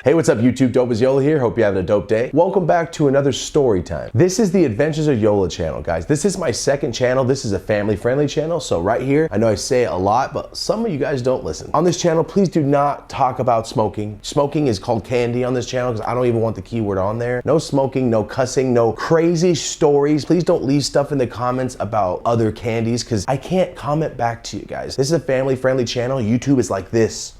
Hey, what's up YouTube? Dope is Yola here. Hope you're having a dope day. Welcome back to another story time. This is the Adventures of Yola channel, guys. This is my second channel. This is a family-friendly channel. So right here, I know I say it a lot, but some of you guys don't listen. On this channel, please do not talk about smoking. Smoking is called candy on this channel because I don't even want the keyword on there. No smoking, no cussing, no crazy stories. Please don't leave stuff in the comments about other candies because I can't comment back to you guys. This is a family-friendly channel. YouTube is like this,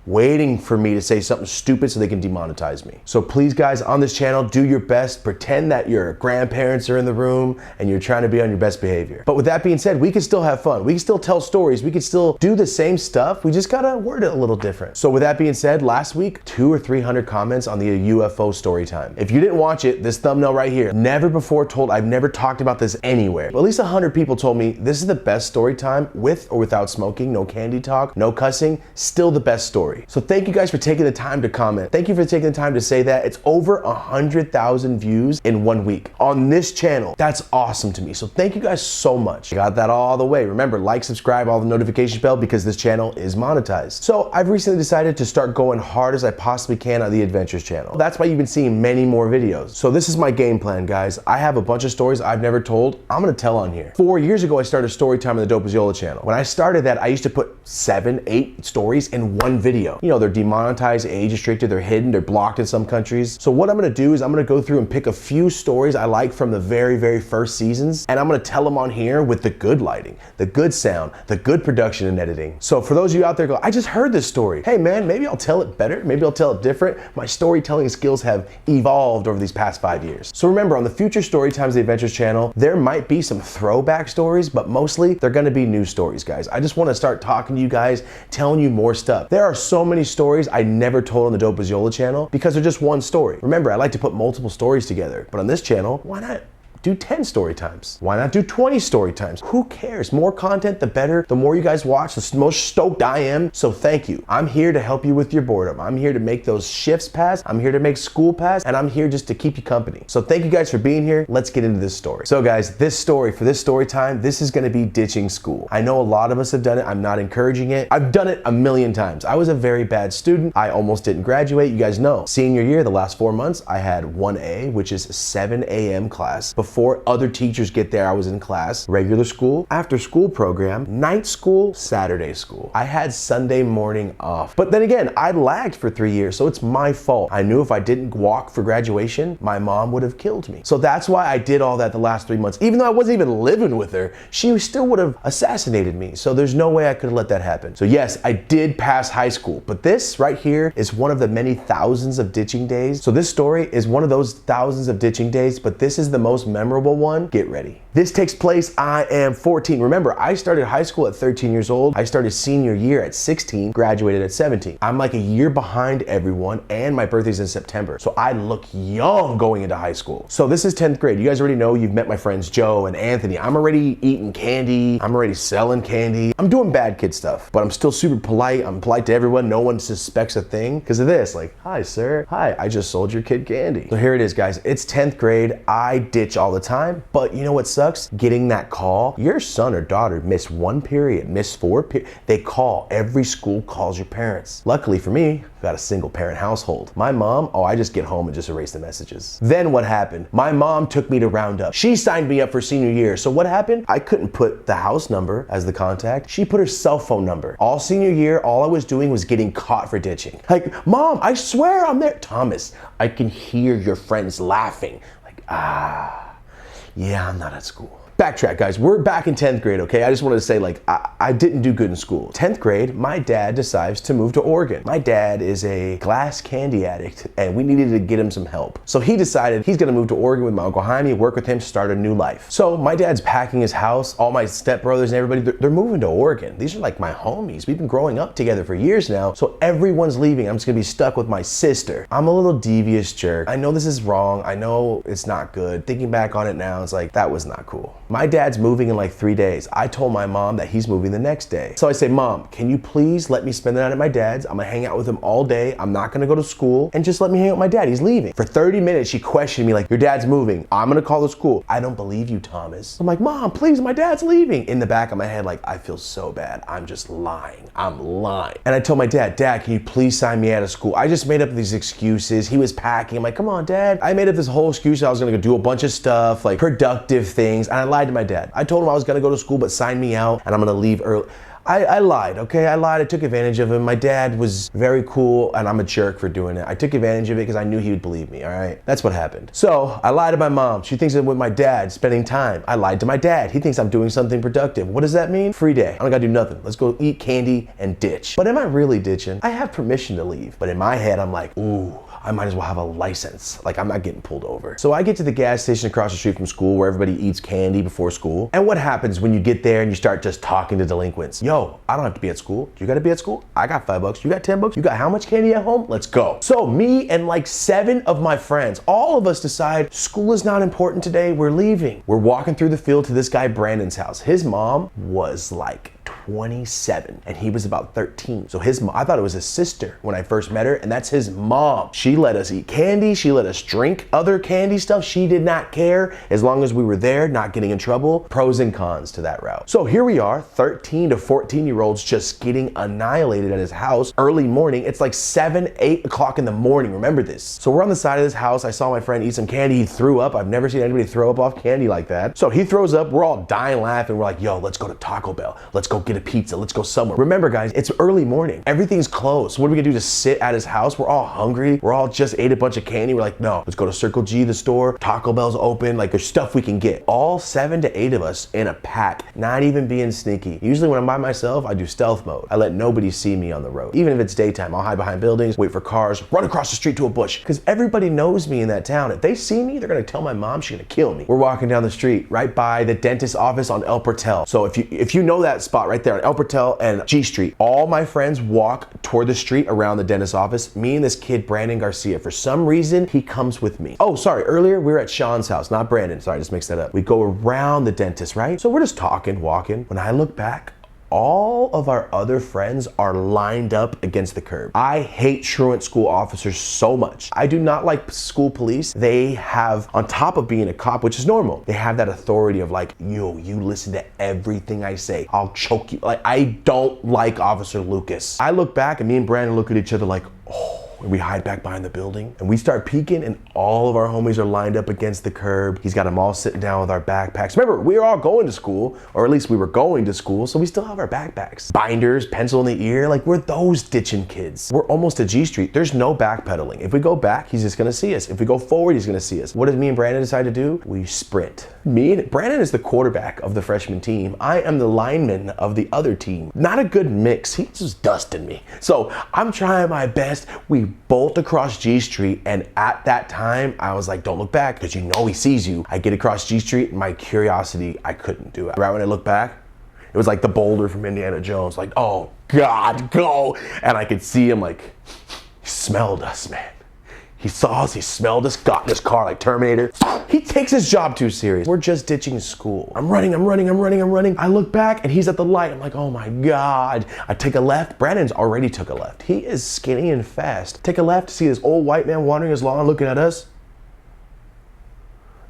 waiting for me to say something stupid so they can demonetize me. So please guys, on this channel, do your best. Pretend that your grandparents are in the room and you're trying to be on your best behavior. But with that being said, we can still have fun. We can still tell stories. We can still do the same stuff. We just gotta word it a little different. So with that being said, last week, 200 or 300 comments on the UFO story time. If you didn't watch it, this thumbnail right here, never before told, I've never talked about this anywhere. But at least 100 people told me this is the best story time with or without smoking, no candy talk, no cussing, still the best story. So thank you guys for taking the time to comment. Thank you for taking the time to say that. It's over 100,000 views in 1 week on this channel. That's awesome to me. So thank you guys so much. I got that all the way. Remember, like, subscribe, all the notification bell because this channel is monetized. So I've recently decided to start going hard as I possibly can on the Adventures channel. That's why you've been seeing many more videos. So this is my game plan, guys. I have a bunch of stories I've never told. I'm gonna tell on here. 4 years ago, I started story time on the Dope is Yola channel. When I started that, I used to put 7, 8 stories in one video. You know, they're demonetized, age restricted, they're hidden, they're blocked in some countries. So what I'm gonna do is I'm gonna go through and pick a few stories I like from the very first seasons, and I'm gonna tell them on here with the good lighting, the good sound, the good production and editing. So for those of you out there go, I just heard this story. Hey man, maybe I'll tell it better, maybe I'll tell it different. My storytelling skills have evolved over these past 5 years. So remember, on the future Story Times The Adventures channel, there might be some throwback stories, but mostly they're gonna be new stories, guys. I just wanna start talking to you guys, telling you more stuff. There are so many stories I never told on the Dope is Yola channel because they're just one story. Remember, I like to put multiple stories together, but on this channel, why not do 10 story times? Why not do 20 story times? Who cares? More content, the better. The more you guys watch, the most stoked I am. So thank you. I'm here to help you with your boredom. I'm here to make those shifts pass. I'm here to make school pass, and I'm here just to keep you company. So thank you guys for being here. Let's get into this story. So guys, this story, for this story time, this is gonna be ditching school. I know a lot of us have done it. I'm not encouraging it. I've done it a million times. I was a very bad student. I almost didn't graduate. You guys know. Senior year, the last 4 months, I had 1A, which is 7 a.m. class. Before other teachers get there, I was in class, regular school, after school program, night school, Saturday school. I had Sunday morning off. But then again, I lagged for 3 years, so it's my fault. I knew if I didn't walk for graduation, my mom would have killed me. So that's why I did all that the last 3 months. Even though I wasn't even living with her, she still would have assassinated me. So there's no way I could have let that happen. So yes, I did pass high school, but this right here is one of the many thousands of ditching days. So this story is one of those thousands of ditching days, but this is the most memorable one. Get ready. This takes place, I am 14. Remember, I started high school at 13 years old. I started senior year at 16, graduated at 17. I'm like a year behind everyone, and my birthday's in September. So I look young going into high school. So this is 10th grade. You guys already know, you've met my friends Joe and Anthony. I'm already eating candy. I'm already selling candy. I'm doing bad kid stuff, but I'm still super polite. I'm polite to everyone. No one suspects a thing because of this. Like, hi sir. Hi, I just sold your kid candy. So here it is, guys. It's 10th grade. I ditch all the time. But you know what sucks? Getting that call. Your son or daughter missed 1 period, missed 4 periods. They call. Every school calls your parents. Luckily for me, I've got a single parent household. My mom, oh, I just get home and just erase the messages. Then what happened? My mom took me to Roundup. She signed me up for senior year. So what happened? I couldn't put the house number as the contact. She put her cell phone number. All senior year, all I was doing was getting caught for ditching. Like, Mom, I swear I'm there. Thomas, I can hear your friends laughing. Like, yeah, I'm not at school. Backtrack, guys. We're back in 10th grade, okay? I just wanted to say, like, I didn't do good in school. 10th grade, my dad decides to move to Oregon. My dad is a glass candy addict, and we needed to get him some help. So he decided he's gonna move to Oregon with my Uncle Jaime, work with him, start a new life. So my dad's packing his house. All my stepbrothers and everybody, they're moving to Oregon. These are like my homies. We've been growing up together for years now. So everyone's leaving. I'm just gonna be stuck with my sister. I'm a little devious jerk. I know this is wrong. I know it's not good. Thinking back on it now, it's like, that was not cool. My dad's moving in like 3 days. I told my mom that he's moving the next day. So I say, Mom, can you please let me spend the night at my dad's? I'm gonna hang out with him all day. I'm not gonna go to school, and just let me hang out with my dad. He's leaving. For 30 minutes, she questioned me like, your dad's moving. I'm gonna call the school. I don't believe you, Thomas. I'm like, Mom, please, my dad's leaving. In the back of my head, like, I feel so bad. I'm just lying. I'm lying. And I told my dad, Dad, can you please sign me out of school? I just made up these excuses. He was packing. I'm like, come on, Dad. I made up this whole excuse. I was gonna go do a bunch of stuff, like productive things. And I lied to my dad. I told him I was gonna go to school, but sign me out and I'm gonna leave early. I lied, okay? I lied. I took advantage of him. My dad was very cool, and I'm a jerk for doing it. I took advantage of it because I knew he would believe me, all right? That's what happened. So I lied to my mom. She thinks I'm with my dad, spending time. I lied to my dad. He thinks I'm doing something productive. What does that mean? Free day. I don't gotta do nothing. Let's go eat candy and ditch. But am I really ditching? I have permission to leave. But in my head, I'm like, ooh, I might as well have a license. Like, I'm not getting pulled over. So I get to the gas station across the street from school where everybody eats candy before school. And what happens when you get there and you start just talking to delinquents? Yo, I don't have to be at school. You gotta be at school? I got $5. You got $10? You got how much candy at home? Let's go. So me and like 7 of my friends, all of us decide school is not important today. We're leaving. We're walking through the field to this guy Brandon's house. His mom was like 27 and he was about 13. So his mom, I thought it was his sister when I first met her, and that's his mom. She let us eat candy. She let us drink other candy stuff. She did not care as long as we were there, not getting in trouble. Pros and cons to that route. So here we are, 13 to 14-year-olds just getting annihilated at his house early morning. It's like 7, 8 o'clock in the morning. Remember this. So we're on the side of this house. I saw my friend eat some candy. He threw up. I've never seen anybody throw up off candy like that. So he throws up. We're all dying laughing. We're like, yo, let's go to Taco Bell. Let's go get a pizza. Let's go somewhere. Remember, guys, it's early morning. Everything's closed. So what are we gonna do? Just sit at his house? We're all hungry. We're all just ate a bunch of candy. We're like, no, let's go to Circle G, the store. Taco Bell's open. Like, there's stuff we can get. All 7 to 8 of us in a pack, not even being sneaky. Usually when I'm by myself, I do stealth mode. I let nobody see me on the road. Even if it's daytime, I'll hide behind buildings, wait for cars, run across the street to a bush. Because everybody knows me in that town. If they see me, they're gonna tell my mom she's gonna kill me. We're walking down the street right by the dentist office on El Portel. So if you know that spot right there on El Portel and G Street, all my friends walk toward the street around the dentist office. Me and this kid, Brandon Garcia, for some reason, he comes with me. Oh, sorry, earlier we were at Sean's house, not Brandon. Sorry, I just mixed that up. We go around the dentist, right? So we're just talking, walking. When I look back, all of our other friends are lined up against the curb. I hate truant school officers so much. I do not like school police. They have, on top of being a cop, which is normal, they have that authority of like, yo, you listen to everything I say. I'll choke you. Like, I don't like Officer Lucas. I look back and me and Brandon look at each other like, oh. And we hide back behind the building and we start peeking, and all of our homies are lined up against the curb. He's got them all sitting down with our backpacks. Remember, we were all going to school, or at least we were going to school, so we still have our backpacks. Binders, pencil in the ear, like we're those ditching kids. We're almost to G Street. There's no backpedaling. If we go back, he's just gonna see us. If we go forward, he's gonna see us. What does me and Brandon decide to do? We sprint. Brandon is the quarterback of the freshman team. I am the lineman of the other team. Not a good mix. He's just dusting me. So I'm trying my best. We bolt across G Street, and at that time, I was like, don't look back, because you know he sees you. I get across G Street, and my curiosity, I couldn't do it. Right when I look back, it was like the boulder from Indiana Jones, like, oh God, go. And I could see him like, he smelled us, man. He saw us, he smelled us, got in his car like Terminator. He takes his job too serious. We're just ditching school. I'm running. I look back and he's at the light. I'm like, oh my God. I take a left. Brandon's already took a left. He is skinny and fast. Take a left to see this old white man wandering his lawn looking at us.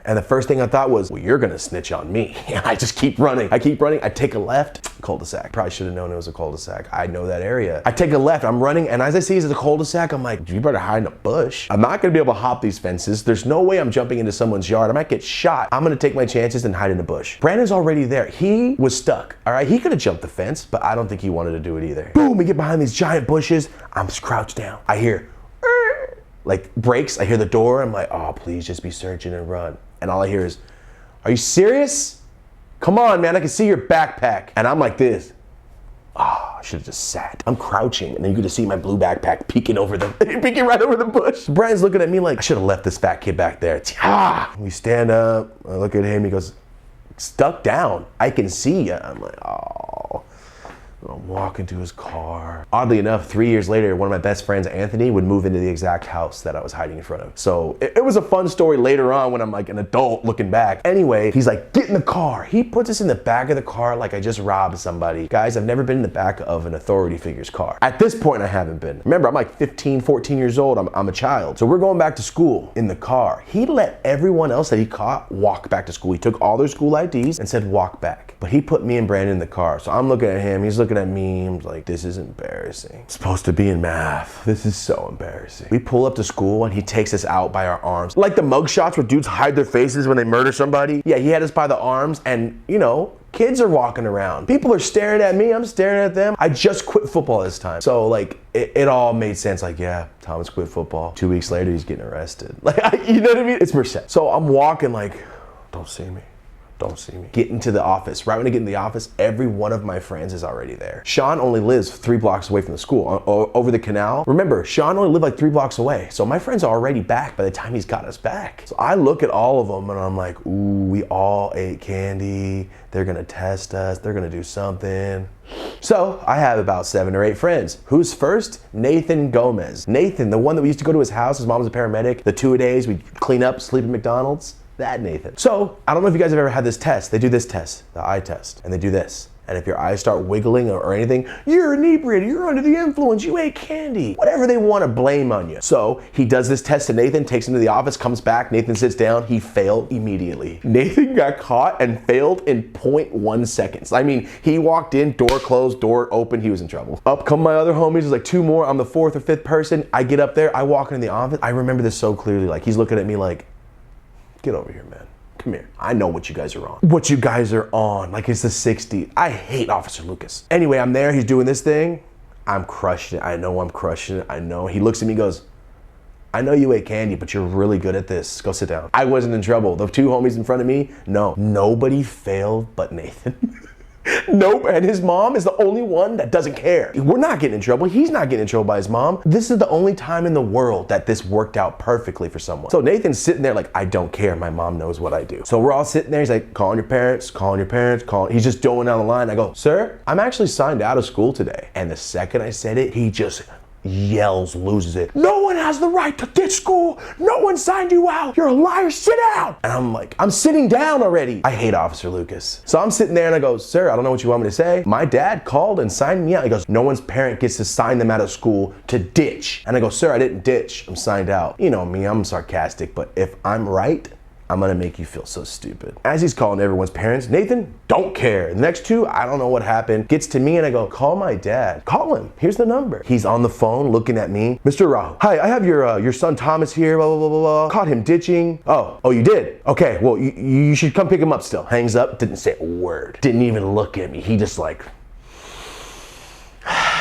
And the first thing I thought was, well, you're gonna snitch on me. I just keep running. I take a left, cul-de-sac. Probably should have known it was a cul-de-sac. I know that area. I take a left, I'm running, and as I see it's a cul-de-sac, I'm like, you better hide in a bush. I'm not gonna be able to hop these fences. There's no way I'm jumping into someone's yard. I might get shot. I'm gonna take my chances and hide in a bush. Brandon's already there. He was stuck, all right? He could have jumped the fence, but I don't think he wanted to do it either. Boom, we get behind these giant bushes. I'm crouched down. I hear, like brakes. I hear the door. I'm like, oh, please just be searching and run. And all I hear is, are you serious? Come on, man, I can see your backpack. And I'm like this. Oh, I should have just sat. I'm crouching, and then you could just see my blue backpack peeking right over the bush. Brian's looking at me like, I should have left this fat kid back there. We stand up, I look at him, he goes, stuck down. I can see ya. I'm like, oh. I'm walking to his car. Oddly enough, 3 years later, one of my best friends, Anthony, would move into the exact house that I was hiding in front of. So it was a fun story later on when I'm like an adult looking back. Anyway, he's like, get in the car. He puts us in the back of the car like I just robbed somebody. Guys, I've never been in the back of an authority figure's car. At this point, I haven't been. Remember, I'm like 15, 14 years old. I'm a child. So we're going back to school in the car. He let everyone else that he caught walk back to school. He took all their school IDs and said, walk back. But he put me and Brandon in the car. So I'm looking at him, he's looking at me, I'm like, this is embarrassing. I'm supposed to be in math. This is so embarrassing. We pull up to school and he takes us out by our arms. Like the mug shots where dudes hide their faces when they murder somebody. Yeah, he had us by the arms and, you know, kids are walking around. People are staring at me, I'm staring at them. I just quit football this time. So like, it all made sense. Like, yeah, Thomas quit football. 2 weeks later, he's getting arrested. Like, you know what I mean? It's Merced. So I'm walking like, don't see me. Don't see me. Get into the office. Right when I get in the office, every one of my friends is already there. Sean only lives 3 blocks away from the school, over the canal. Remember, Sean only lived like 3 blocks away. So my friends are already back by the time he's got us back. So I look at all of them and I'm like, ooh, we all ate candy. They're gonna test us. They're gonna do something. So I have about 7 or 8 friends. Who's first? Nathan Gomez. Nathan, the one that we used to go to his house. His mom was a paramedic. The 2-a-days, we'd clean up, sleep at McDonald's. That Nathan. So I don't know if you guys have ever had this test. They do this test, the eye test, and they do this. And if your eyes start wiggling or anything, you're inebriated, you're under the influence, you ate candy, whatever they want to blame on you. So he does this test to Nathan, takes him to the office, comes back, Nathan sits down, he failed immediately. Nathan got caught and failed in 0.1 seconds. I mean, he walked in, door closed, door open, he was in trouble. Up come my other homies, there's like 2 more, I'm the 4th or 5th person. I get up there, I walk into the office, I remember this so clearly, like he's looking at me like, get over here, man. Come here. I know what you guys are on. What you guys are on. Like it's the 60s. I hate Officer Lucas. Anyway, I'm there. He's doing this thing. I'm crushing it. I know I'm crushing it. I know. He looks at me and goes, I know you ate candy, but you're really good at this. Go sit down. I wasn't in trouble. The 2 homies in front of me, no. Nobody failed but Nathan. Nope, and his mom is the only one that doesn't care. We're not getting in trouble. He's not getting in trouble by his mom. This is the only time in the world that this worked out perfectly for someone. So Nathan's sitting there like, I don't care. My mom knows what I do. So we're all sitting there. He's like, calling your parents, calling your parents, calling. He's just going down the line. I go, sir, I'm actually signed out of school today. And the second I said it, he just yells, loses it. No one has the right to ditch school. No one signed you out. You're a liar. Sit down. And I'm like, I'm sitting down already. I hate Officer Lucas. So I'm sitting there and I go, sir, I don't know what you want me to say. My dad called and signed me out. He goes, no one's parent gets to sign them out of school to ditch. And I go, sir, I didn't ditch. I'm signed out. You know me, I'm sarcastic, but if I'm right, I'm gonna make you feel so stupid. As he's calling everyone's parents, Nathan, don't care. The next 2, I don't know what happened, gets to me and I go, call my dad. Call him, here's the number. He's on the phone looking at me. Mr. Rahu, hi, I have your son Thomas here, blah, blah, blah, blah, blah. Caught him ditching. Oh, you did? Okay, well, you should come pick him up still. Hangs up, didn't say a word. Didn't even look at me. He just like,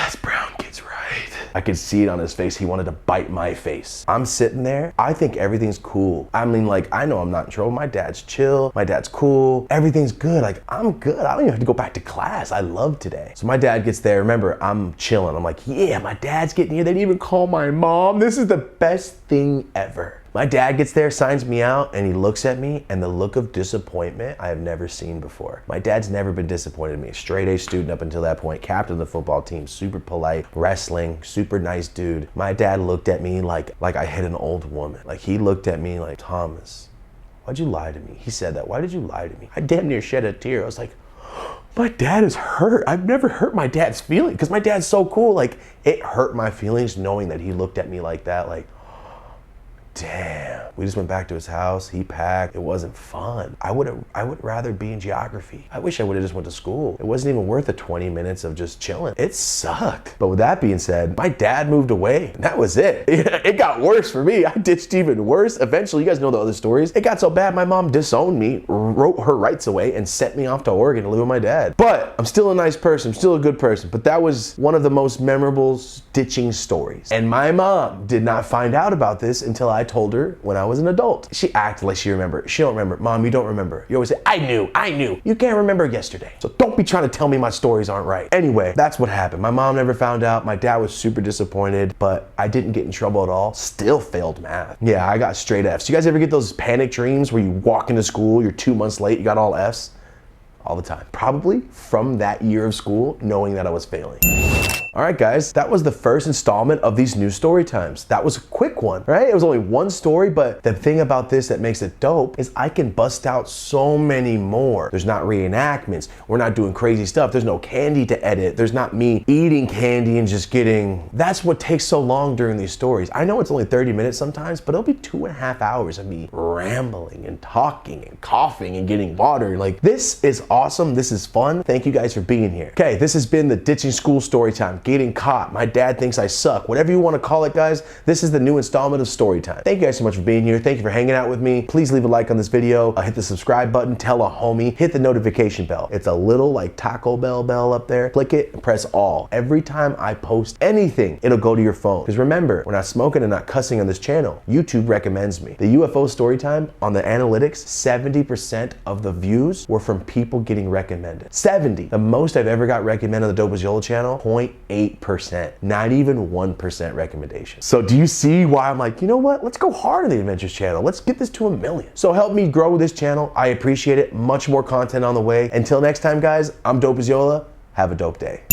this brown kid's right. I could see it on his face. He wanted to bite my face. I'm sitting there. I think everything's cool. I mean, like, I know I'm not in trouble. My dad's chill. My dad's cool. Everything's good. Like, I'm good. I don't even have to go back to class. I love today. So my dad gets there. Remember, I'm chilling. I'm like, yeah, my dad's getting here. They didn't even call my mom. This is the best thing ever. My dad gets there, signs me out, and he looks at me, and the look of disappointment I have never seen before. My dad's never been disappointed in me. Straight A student up until that point, captain of the football team, super polite, wrestling, super nice dude. My dad looked at me like I hit an old woman. Like he looked at me like, Thomas, why'd you lie to me? He said that, why did you lie to me? I damn near shed a tear. I was like, my dad is hurt. I've never hurt my dad's feelings because my dad's so cool. Like it hurt my feelings knowing that he looked at me like that, like, damn. We just went back to his house. He packed. It wasn't fun. I would rather be in geography. I wish I would have just went to school. It wasn't even worth the 20 minutes of just chilling. It sucked. But with that being said, my dad moved away. And that was it. It got worse for me. I ditched even worse. Eventually, you guys know the other stories. It got so bad, my mom disowned me, wrote her rights away, and sent me off to Oregon to live with my dad. But I'm still a nice person. I'm still a good person. But that was one of the most memorable ditching stories. And my mom did not find out about this until I told her when I was an adult. She acted like she remembered. She don't remember. Mom, you don't remember. You always say, I knew. You can't remember yesterday. So don't be trying to tell me my stories aren't right. Anyway, that's what happened. My mom never found out. My dad was super disappointed, but I didn't get in trouble at all. Still failed math. Yeah, I got straight Fs. You guys ever get those panic dreams where you walk into school, you're 2 months late, you got all Fs? all the time. Probably from that year of school, knowing that I was failing. All right, guys, that was the first installment of these new story times. That was a quick one, right? It was only one story, but the thing about this that makes it dope is I can bust out so many more. There's not reenactments. We're not doing crazy stuff. There's no candy to edit. There's not me eating candy and just getting, that's what takes so long during these stories. I know it's only 30 minutes sometimes, but it'll be 2.5 hours of me rambling and talking and coughing and getting water. Like, this is awesome. This is fun. Thank you guys for being here. Okay, this has been the Ditching School story time. Getting caught, my dad thinks I suck, whatever you want to call it, guys. This is the new installment of story time. Thank you guys so much for being here. Thank you for hanging out with me. Please leave a like on this video, hit the subscribe button, tell a homie, hit the notification bell. It's a little like Taco Bell up there. Click it and press all. Every time I post anything, it'll go to your phone. Because remember, we're not smoking and not cussing on this channel. YouTube recommends me. The UFO story time on the analytics, 70% of the views were from people getting recommended. 70. The most I've ever got recommended on the Dope as Yola channel, 0.8%, not even 1% recommendation. So do you see why I'm like, you know what? Let's go hard on the Adventures channel. Let's get this to 1 million. So help me grow this channel. I appreciate it. Much more content on the way. Until next time, guys, I'm Dope as Yola. Have a dope day.